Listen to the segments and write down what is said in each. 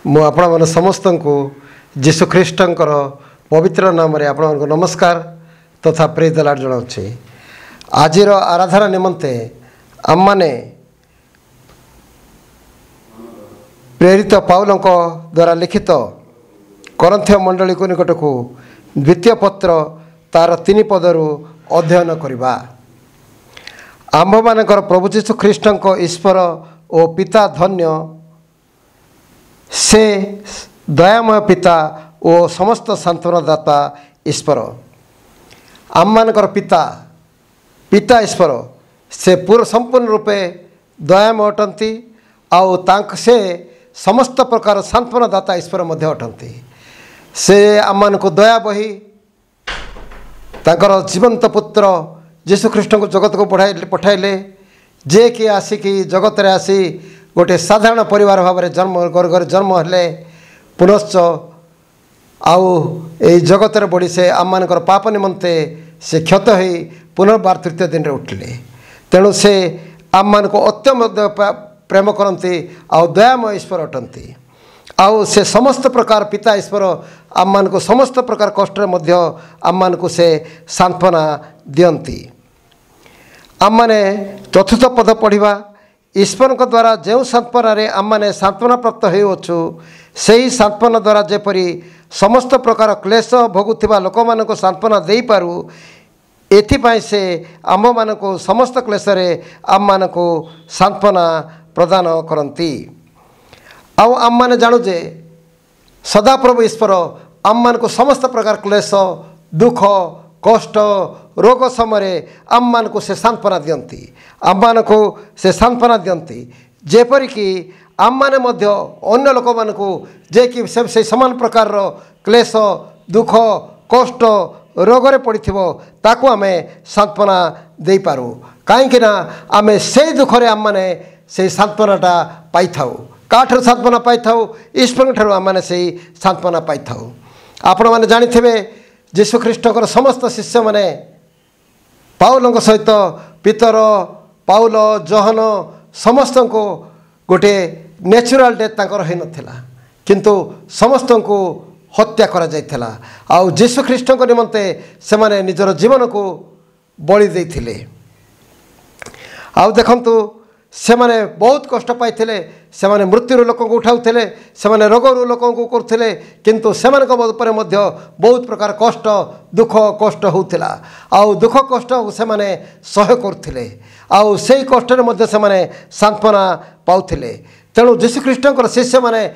मु आपण समस्त को जीशु ख्रीष्टंकर पवित्र नाम रे आपण नमस्कार तथा प्रेज द लॉर्ड जनाउछि। आजिर आराधना निमंते आम माने प्रेरित पाउल द्वारा लिखित करंथीय मंडली को निकट को द्वितीय पत्र तार 3 पदरु अध्ययन करवा। आम्भ मानकर प्रभु जीशु ख्रीष्टंक ईश्वर ओ पिता धन्य से दयामय पिता ओ समस्त सांत्वनादाता ईश्वर। आम मानकर पिता पिता ईश्वर से पूर्ण संपूर्ण रूपे दयामय अटंती आउ तांक से समस्त प्रकार सांत्वनादाता ईश्वर मध्य अटंती। से आम को दया बही तांकर जीवंत पुत्र जीशु ख्रीष्ट को जगत को पठाइले जे कि आसिकी जगत रे आसी गोटे साधारण परिवार भाव में जन्म घर जन्म हेले पुनश्च आउ ए जगत रे बड़ी से आम मानकर पाप निमंते से क्षत हो पुनर्बार तृतीय दिन रे उठिले। तेणु से आम मान को अत्यंत प्रेम करती आउ दयामय ईश्वर अटंती। आउ से समस्त प्रकार पिता ईश्वर आम मान को समस्त प्रकार कष्ट मध्य आम मान को से सांत्वना दियंती। आम माने चतुर्थ पद पढ़ा ईश्वर द्वारा जो सांत्वना रे आम माने सांत्वना प्राप्त होछु सही सांत्वना द्वारा जेपरी समस्त प्रकार क्लेश भोगुथिबा लोक मान को सांत्वना दे पारू एथिपाई से आम मान को समस्त क्लेश रे आम मान को सांत्वना प्रदान करती। आउ आम माने जानु जे सदाप्रभु ईश्वर आम मान को समस्त प्रकार क्लेश दुख कष्ट रोग समय आम मान को से सांत्वना दियंती। आम मान को से सांत्वना दियंती जेपरिकी आम माने मध्य अन्य लोक मान को जे कि से समान प्रकार क्लेश दुख कष्ट रोगरे पड़िथिबो ताकू आमे सांत्वना दे पारू कहीं आमे से दुखरे आम माने से सांत्वनाटा पाई थाउ। काठर सांत्वना पाई थाउ ईश्वर ठारू आम माने से सांत्वना पाई थाउ। आपण माने जानिथिबे जीशु ख्रीष्टकर समस्त शिष्य माने पाउल सहित पितर पाउल जहन समस्त को गोटे नेचुरल डेथ तांकर होई नथिला किंतु समस्त को हत्या करा जायथिला। आउ जीशु ख्रीष्टक निमंते से माने निजर जीवन को बलि देथिले। आउ देखंतु से माने बहुत कष्ट पाइथिले से माने मृत्यु लोक को उठाउथिले से माने रोगरु लोक को करथिले किंतु से मानक ऊपर मध्य बहुत प्रकार कष्ट दुख कष्ट होउथिला। आउ दुख कष्ट से माने सह करथिले आउ सेही कष्ट रे मध्य से माने सांत्वना पाउथिले। तेणु जीशु ख्रीष्टकर शिष्य माने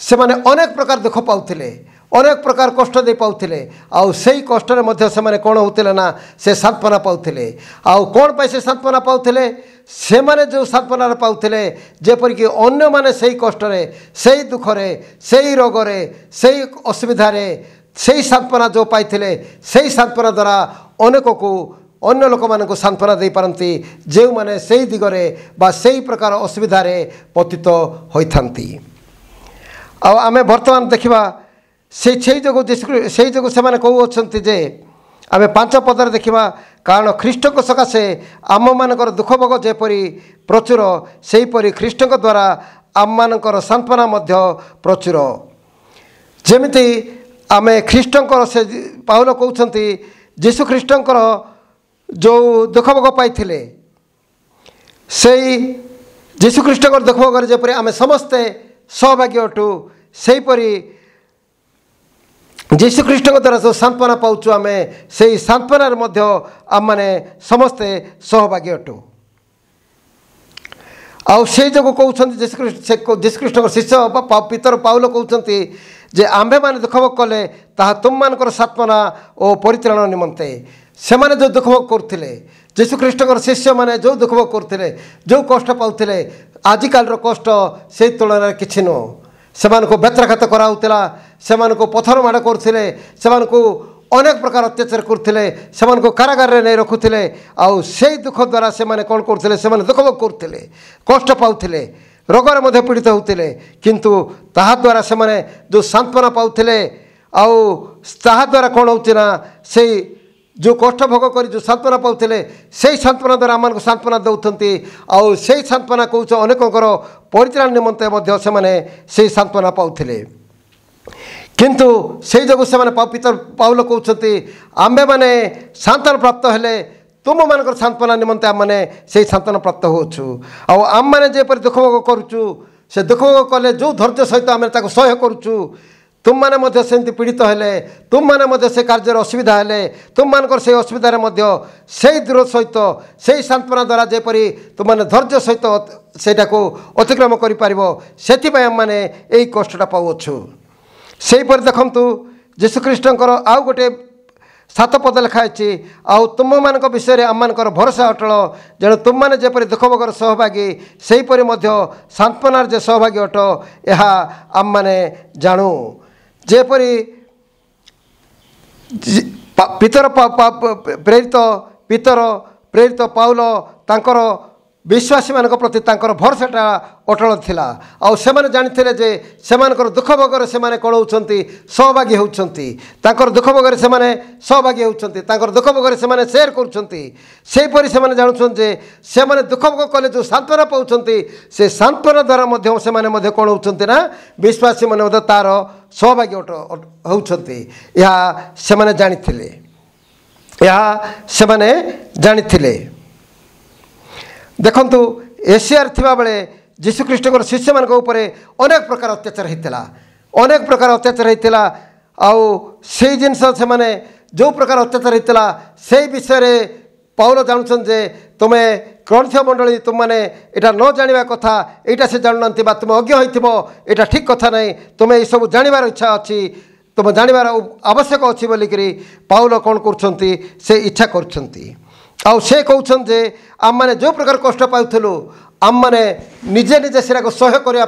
से माने अनेक प्रकार दुख पाउथिले अनेक प्रकार कष्ट दे पाउथिले आउ सेही कष्ट रे मध्य से माने कोन होउथिले ना से सांत्वना पाउथिले। आउ कोन पाइ से सांत्वना पाउथिले से माने जो सांत्वना पाउथिले जेपरिकी अन्य माने सेही कष्ट रे सेही दुख रे सेही रोग रे सेही असुविधा रे सेही सांत्वना जो पाइथिले सेही सांत्वना द्वारा अनेक को अन्य लोक मान को सांत्वना दे पारंती जे माने सेही दिगरे बा सेही प्रकार असुविधा रे पतित होइथांती। आ आमे वर्तमान देखिबा से जो से माने कहू अछंती जे आमे 5 पदर देखिबा कारण ख्रीष्ट को सकाशे आम मानकर दुख भोग जेपरी प्रचुर सेहीपरि ख्रीष्ट द्वारा आम मानकर सांत्वना मध्य प्रचुर। जेमिति आमे ख्रीष्टंकर से पाउल कहउछंती जीशु ख्रीष्टंकर जो दुख भोग पाइथिले सेही जीशु ख्रीष्टंकर दुख भोग जेपरी आमे समस्ते सहभागी अटू सेहीपरि जीशु ख्रीष्ट द्वारा जो सांत्वना पाउछु आमे से सांत्वनार मध्य आम माने समस्ते सहभागी अटू। आउ से जो कहउछंती जीशु ख्रीष्ट शिष्य पितर पाउल कहउछंती जे आम्भे माने दुख भोग कले ताहा तुम मानकर सांत्वना ओ परित्राण निमंते से माने जो दुख भोग करथिले जीशु ख्रीष्टकर शिष्य माने जो दुख भोग करथिले जो कष्ट पाउथिले आजिकाल कष्ट से तुलन किछि नो सेमान को बेत्राघात कराउतिला सेमान को पथर माड़ करथिले सेमान को अनेक प्रकार अत्याचार करथिले सेमान को कारागार रे नै रखुथिले आउ सेही दुख द्वारा से माने कोन करथिले से माने दुख भोग करथिले कष्ट पाउथिले रोगर मध्य पीड़ित होउथिले किंतु ताहा द्वारा से माने जो सांत्वना पाउथिले आउ ताहा द्वारा कोन होउछि ना सेही जो कष्ट भोग कर जो सांत्वना पाते से सांत्वना द्वारा आम सांत्वना दौरान आउ से सांत्वना कौच अनेकंर परित्राण निमंते से सांत्वना पाते किंतु से जो से पितर पाउल कहते आम्भे मैंने सांत्वना प्राप्त हेले तुम मान सांत्वना निमंते आम मैंने से सांत्वना प्राप्त होचु आम मैंने जेपर दुख भोग करुचु से दुख भोग कले जो धैर्य सहित आम सह्य करुचु तुम मैंने सेमती पीड़ित हेले तुम मैंने से कार्य असुविधा हेले तुम मान से असुविधार से दूर सहित से सांत्वना द्वारा जेपरी तुमने धैर्य सहित सेटा को अतिक्रम कर आम मैंने यही कष्टा पाऊछु से देखु जीशुख्रीष्टर आउ गोटे 7 पद लिखाई आउ तुम मान विषय आम भरोसा अटल जेणु तुम मैंने जेपरी दुख भोगर सहभागी सेहीपरि सांत्वनार जे सहभागी अट यह आम मैंने जानू जेपरी पितर प्रेरित पाउल तांकर विश्वासी मान प्रति भरोसाटा अटल थिला आउ से जानी जे सेमानकर दुख भोगर से कौन होती सहभागी होती दुख भोगर से सहभागी होती दुख भोगर से सेयर करूपरी से जानूँ जे से दुख भोग कले जो सांत्वना पाँच से सांत्वना द्वारा से कौन होती ना विश्वासी मैंने तार सहभागी होती यह से जानी देखंतु एशिया थिबा बेले जीशुख्रीष्टर शिष्य मान अनेक प्रकार अत्याचार होता अनेक प्रकार अत्याचार होता आउ से जिनस से जो प्रकार अत्याचार होता से विषय पाउल जानुछन जे तुम्हें क्रन्थीय मंडली तुम मैंने यहाँ न जाना कथा यहाँ से जानूना तुम अज्ञ हो यहाँ ठीक कथा नहीं तुम्हें ये सब जानवर इच्छा अच्छी तुम जानवर आवश्यक अच्छी बोलिकी पाउल कौन कर इच्छा कर आउ से कहते जे आम मैंने जो प्रकार कष्ट पाऊलु आम मैंने निजे निजे सेरा को सह्य करने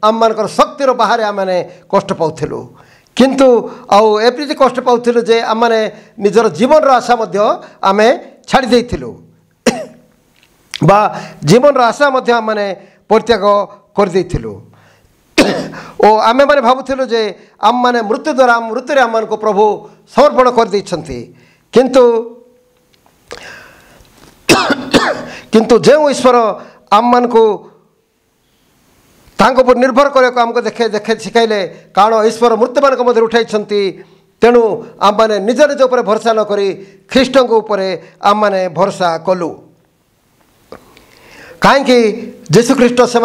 आम मान शक्तिर बाहर आम मैंने कष्ट पाऊलु किंतु आउ एमती कष्ट पाऊलु जे आम मैंने निजर जीवन आशा आम छाड़ी देइथिलु बा जीवन आशा आम मैंने परित्याग कर देइथिलु ओ आमे माने भाबुथिलु जे आम मैंने मृत्यु द्वारा मृत्यु आम को प्रभु समर्पण कर देइछंती किंतु जो ईश्वर आम मान को तांको पर निर्भर करने आमको देखे देखे शिखाइले कारण ईश्वर मृत्यु मान मध्य उठाई तेणु आम मैंने निज निज उपर भरोसा न करी ख्रीष्ट आम मैंने भरोसा कलु कहीं जीशुख्रीष्ट से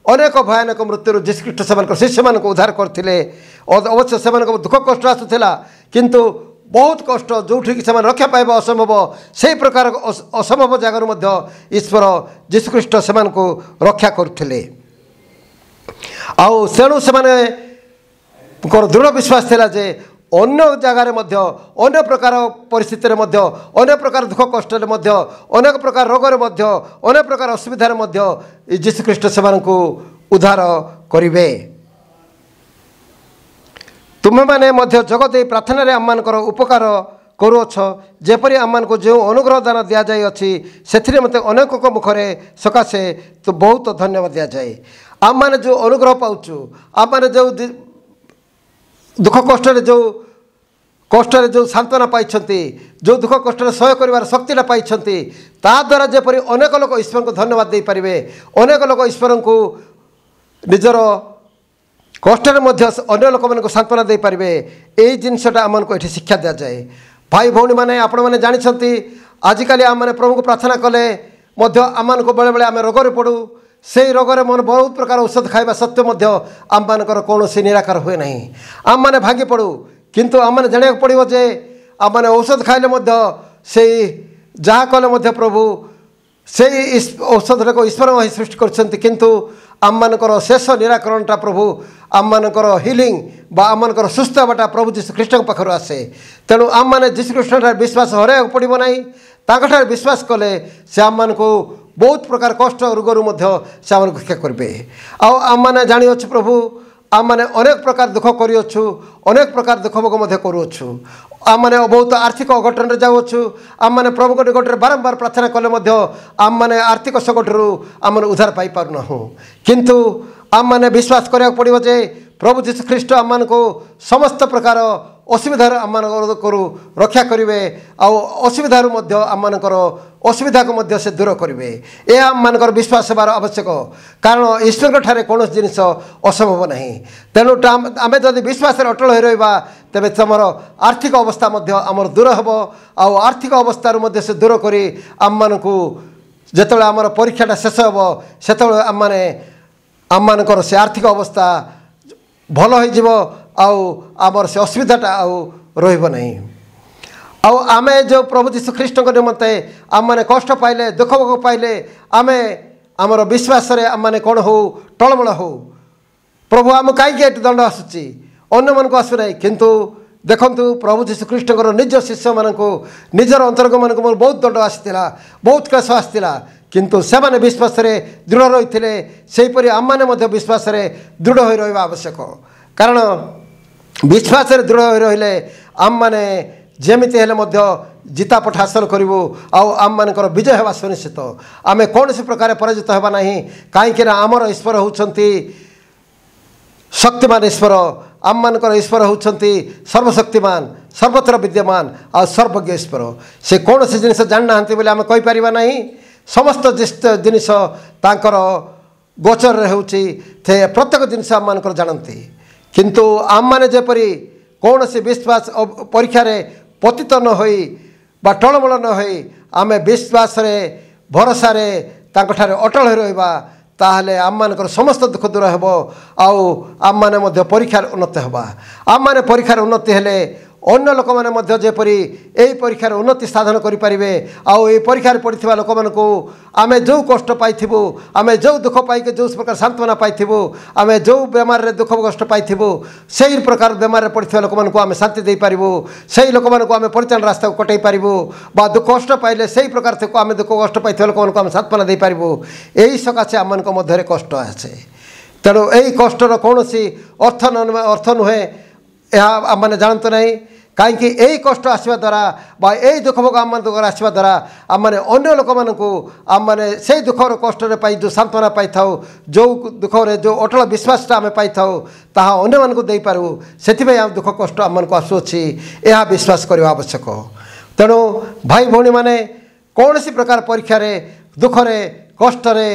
अनेक भयानक मृत्यु जीशुख्रीष्ट से शिष्य मान उद्धार करते अवश्य से दुख कष्ट आसूला किंतु बहुत कष्ट जो से रक्षा पाइबा असंभव से प्रकार असंभव जगार ईश्वर जीशुख्रीष्ट से रक्षा करते आउ तेणु से दृढ़ विश्वास थिला जे अन्य जगार अन्य प्रकार परिस्थिति अन्य प्रकार दुख कष्ट अनेक प्रकार रोगर अनेक प्रकार असुविधार जीशुख्रीष्ट से उद्धार करेंगे तुम्हें मैंने जगत प्रार्थना आम मान उपकार करुअछ जेपरी आम को जो अनुग्रह दान दि जाए से मत अनेक मुखरे सकाशे तो बहुत धन्यवाद दि जाए आम मैंने जो अनुग्रह पाचु आम मैंने जो दुख कष्ट जो सांत्वना पाई जो दुख कष्ट सह्य कर शक्तिटा पाई द्वारा जेपरी अनेक लोक ईश्वर को धन्यवाद दे पारे अनेक लोक ईश्वर को निजर कष्ट अन्य लोक मान सांत्वना दे पारे यही जिनसटा आम को ये शिक्षा दि जाए भाई भौणी मैंने आपण मैंने जानते आजिकल आम मैंने प्रभु को प्रार्थना कले आम को बेले बेले आम रोग पड़ू से रोगर मन बहुत प्रकार औषध खाଇବା सत्वे आम मानकर कौन निराकार हुए ना आम मैंने भागी पड़ू किंतु आम मैंने जाना पड़ो जे आम मैंने औषध खाइले से जहाँ कले प्रभु से औषध को ईश्वर ही सृष्टि कर किंतु आम मानकर शेष निराकरणटा प्रभु आम मानकर हिलिंग बा आम मानकर सुस्थ होगा प्रभु जीशुख्रीष्ट पाखर आसे तेणु आम मैंने जीशुख्रीष्ट विश्वास हर पड़ो ना ताकठार विश्वास कले से आम मान को बहुत प्रकार कष्ट रोगर से आम रक्षा करेंगे आम मैंने जानी अच्छे प्रभु आम मैंने अनेक प्रकार दुख करछु अनेक प्रकार दुख भोग करुछु आम मैंने बहुत आर्थिक अघटन जाऊँ आम मैंने प्रभु निकट में बारंबार प्रार्थना कले आम मैंने आर्थिक संकटर आम उद्धार पाई पारना किंतु आम मैंने विश्वास करा पड़ो जे प्रभु जीशुख्रीष्ट आम मान को समस्त प्रकार असुविधार आमको रक्षा करेंगे असुविधार आमको असुविधा को मध्य से दूर करेंगे यह आम विश्वास होबार आवश्यक कारण ईश्वर ठारे कौन जिनिस असंभव नहीं तेणु आम जदि विश्वास अटल हो रहा तेरे तुम आर्थिक अवस्था आमर दूर हम आर्थिक अवस्था से दूर कर आम को जिते आमर परीक्षाटा शेष हम से आम से आर्थिक अवस्था भल होमर से असुविधाटा आब नहीं आम जो प्रभु यीशु ख्रीष्ट निमंते आम मैंने कष्ट पाइले दुख भोग पाइले आम आमर विश्वास आम मैंने कौन हो टलमल हो प्रभु आम कहीं दंड आसूँ अन्य मन को आसुना किंतु देखंतु प्रभु यीशु ख्रीष्ट निज शिष्य मानक निजर अंतर्ग मानक बहुत दंड आसाला बहुत क्लेश आसाला किंतु से माने विश्वास दृढ़ रही थे सेहीपरि आम मैंने विश्वास दृढ़ हो रहा आवश्यक कारण विश्वास दृढ़ हो रही आम मैंने जेमिति हेले मध्य जितापट हासिल करूँ आम मानकर विजय होगा सुनिश्चित आम कौन सी प्रकार पराजित होगा ना कहीं आमर ईश्वर होती शक्तिमान ईश्वर आम मानकर ईश्वर होती सर्वशक्तिमान सर्वत्र विद्यमान आ सर्वज्ञ ईश्वर से कौन सी जिनिस जानी ना बोले आम कहीपर ना समस्त जिनिस तांकर गोचर होती प्रत्येक जिनिस आम मानकर जानती किंतु आम मैंने जेपरी कौन सी विश्वास परीक्षा पतित न होई बा टलमल न होई आम विश्वास भरोसा अटल हो रहा ताहले आम मानकर समस्त दुख दूर हो आम मैंने परीक्षार उन्नति होगा आम मैंने परीक्षार उन्नति हेले अन्य लोक मैंने जेपरी यही परीक्षार उन्नति साधन करेंगे आई परीक्षार पड़ता लोक मानक आम जो कष्ट पाइबू आम जो दुख पाइक जो प्रकार सांत्वना पाइबू आम जो बेमार दुख कष्ट पाइबू से ही प्रकार बेमार पड़ता लोक मानक आम शांति दे पारिबू से लोक मानक आम परिचालन रास्ता को कटई पारिबू बा दुख कष्ट पाइले से प्रकार से आम दुख कष्ट पाइबा लोक मानक आम सांत्वना दे पारिबू यही सकाशे आम मध्य कष्ट आसे तेणु यही कष्टर कौन अर्थ नुहे यह आम मैंने जानते नहीं कहीं यही कष्ट आसवा द्वारा बा यही दुख भोग आम आसवा द्वारा आम मैंने अन्य लोक मानक आम मैंने से दुखर कष्ट पाई जो सांत्वना पाई था जो दुख जो अटल विश्वासटा आम पाई था ताहा अन्य मानक दे पारू से आम दुख कष्ट आम को आसुच्छी यह विश्वास करवा आवश्यक तेणु भाई भौणी मैंने कौन सी प्रकार परीक्षा दुखरे कष्टरे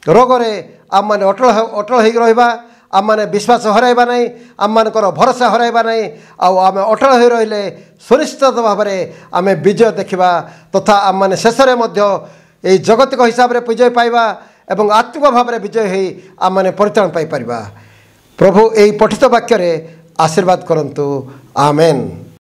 रोगरे आम मैंने अटल हो रहा आम मैंने विश्वास हराइबा नहीं आम मानकर भरोसा हराइबा नहीं आम अटल हो रही सुनिश्चित भाव में आम विजय देखा तथा आम मैंने शेष में जगतिक हिसाब से विजय पाइबा एवं आत्मिक भाव में विजय हो आम मैंने परित्राण पाई परिबा प्रभु यही पठित वाक्य आशीर्वाद करंतु आमेन।